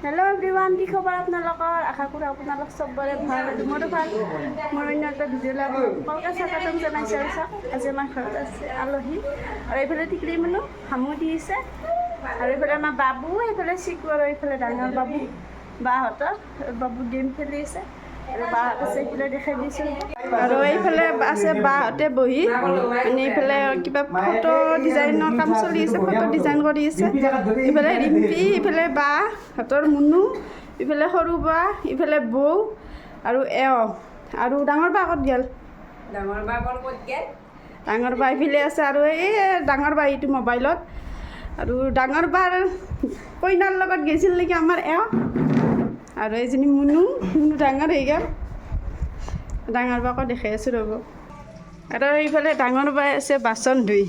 Hello' everyone, কি খবৰ আপোনালোকৰ? আশা কৰোঁ আপোনালোক চবৰে ভাল। মোৰো ভাল। মোৰ অন্য এটা ভিডিঅ' লৈ আপোনালোকক স্বাগতম জনাইছোঁ। আৰু চাওক, আজি আমাৰ ঘৰত আছে আলহী। আৰু এইফালে টিকলি মানুহ হামু দিছে। আৰু এইফালে আমাৰ বাবু, এইফালে চিকু, আৰু এইফালে ডাঙৰ বাবু বাহঁতৰ বাবু গেম খেলি আছে। আৰু বাহঁত আছে এইফালে দেখাই দিছোঁ। আৰু এইফালে আছে বাহঁতে বহি, মানে এইফালে কিবা ফটো ডিজাইনৰ কাম চলি আছে, ফটো ডিজাইন কৰি আছে। ইফালে ৰিম্পি, ইফালে বাহঁতৰ মুনু, ইফালে সৰু বা, ইফালে বৌ আৰু আৰু ডাঙৰ বা ক'ত গ'ল? ডাঙৰ বা ইফালে আছে। আৰু এই ডাঙৰ বা এইটো মোবাইলত। আৰু ডাঙৰ বাৰ কইনাৰ লগত গৈছিল নেকি আমাৰ আৰু এজনী মুনু ডাঙৰ হৈ গ'ল। ডাঙৰ বাকো দেখাই আছোঁ ৰ'ব। আৰু এইফালে ডাঙৰ বাই আছে বাচন ধুই।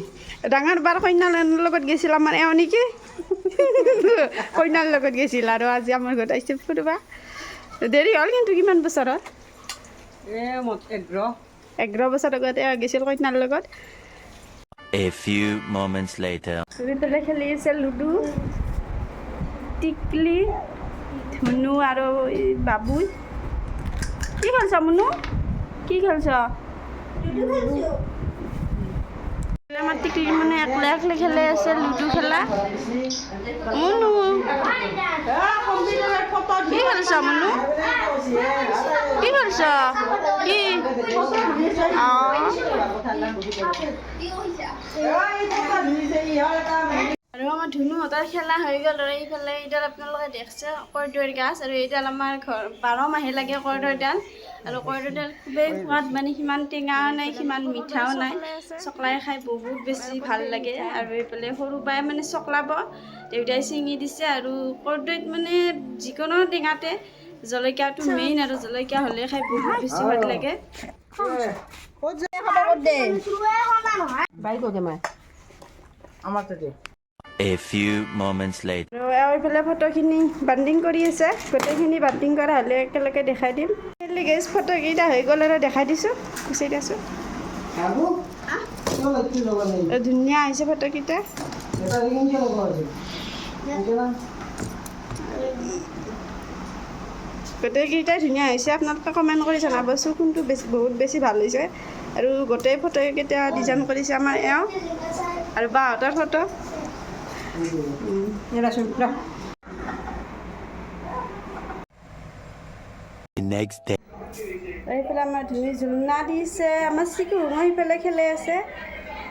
ডাঙৰ বাৰ কইনাৰ লগত গৈছিল আমাৰ নেকি? কইনাৰ লগত গৈছিল। আৰু আজি আমাৰ ঘৰত আহিছে ফুৰিব। দেৰি হ'ল কিন্তু কিমান বছৰত? 11 বছৰ আগতে গৈছিল কইনাৰ লগত। A few moments later. এইফালে খেলি আছে লুডু, টিকলি, ধুনু আৰু বাবু। কি খেলছ মুনু? কি খেলছ? আমাৰ টিকলি মানে একলা খেলি আছে লুডু খেলা। মুনু কি খেলছ মুনু? কি খেলছ? কি আৰু আমাৰ ধুনুহঁতৰ খেলা হৈ গ'ল। আৰু এইফালে এইডাল আপোনালোকে দেখছে কৰ্দৈৰ গাছ। আৰু এইডাল আমাৰ ঘৰ 12 মাহে লাগে কৰ্দৈডাল। আৰু কৰ্দৈডাল খুবেই সোৱাদ, মানে সিমান টেঙাও নাই, সিমান মিঠাও নাই। চকলাই খাই বহুত বেছি ভাল লাগে। আৰু এইফালে সৰু বাই মানে চকলাব, দেউতাই ছিঙি দিছে। আৰু কৰ্দৈত মানে যিকোনো টেঙাতে জলকীয়াটো মেইন, আৰু জলকীয়া হ'লে খাই বহুত বেছি সোৱাদ লাগে। A few moments later. আৰু এইফালে ফটোখিনি বান্ডিং কৰি আছে। গোটেইখিনি বান্ডিং কৰা হ'লে একেলগে দেখাই দিম। গেছ ফটোকেইটা হৈ গ'ল আৰু দেখাই দিছোঁ, গুচি দিছোঁ। ধুনীয়া আহিছে ফটোকেইটা। গোটেইকেইটাই ধুনীয়া হৈছে। আপোনালোকে কমেণ্ট কৰি জনাবচোন কোনটো বহুত বেছি ভাল হৈছে। আৰু গোটেই ফটোকেইটা ডিজাইন কৰিছে আমাৰ আৰু বাহঁতৰ ফটো। Next day. এইফালে আমাৰ ধুনু জোলনা দিছে। আমাৰ চিকু সেইফালে খেলি আছে।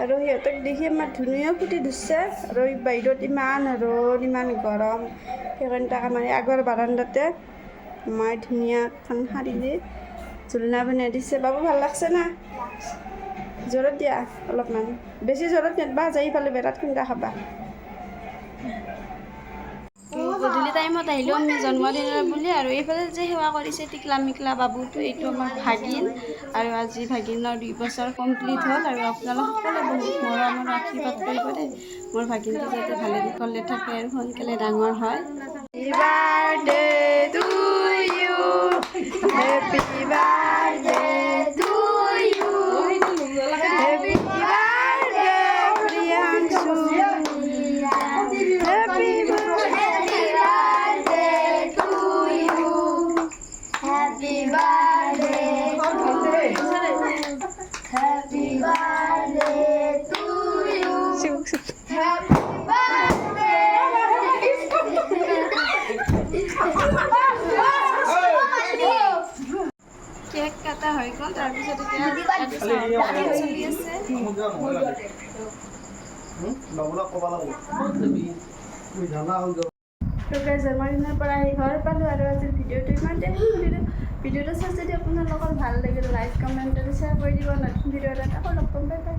আৰু সিহঁতক দেখি আমাৰ ধুনুৱেও ফুটি ধৰিছে। আৰু বাহিৰত ইমান ৰ'দ, ইমান গৰম, সেইকাৰণে তাক আমাৰ আগৰ বাৰাণ্ডাতে মই ধুনীয়াখন শাৰী দি জোলনা বনাই দিছে। বাবু ভাল লাগছে না? জোৰত দিয়া অলপমান, বেছি জোৰত নেদবা, যাই ইফালে বেৰাত খুন্দা খাবা। গধূলি টাইমত আহিলোঁ আমি জন্মদিনৰ বুলি। আৰু এইফালে যে সেৱা কৰিছে টিকলা মিকলা বাবুটো, এইটো আমাৰ ভাগিন। আৰু আজি ভাগিনৰ 2 বছৰ কমপ্লিট হ'ল। আৰু আপোনালোক সকলোৱে বহুত মৰম আৰু আশীৰ্বাদ কৰিব দেই, মোৰ ভাগিনটো যাতে ভালে কুশলে থাকে আৰু সোনকালে ডাঙৰ হয়। Happy birthday to you, happy birthday to you, happy birthday Priyanshu, happy Happy birthday to you. Happy birthday to you. Happy birthday. Cake কাটা হৈ গ'ল। তাৰপিছত এতিয়া চলি আছে। জন্মদিনৰ পৰা আহি ঘৰ পালোঁ। আৰু আজিৰ ভিডিঅ'টো ইমানতে ভিডিঅ'টো চাই যদি আপোনালোকৰ ভাল লাগিল, লাইক কমেণ্ট আৰু শ্বেয়াৰ কৰি দিব। নতুন ভিডিঅ' এটা আকৌ লগ পাম। Bye bye.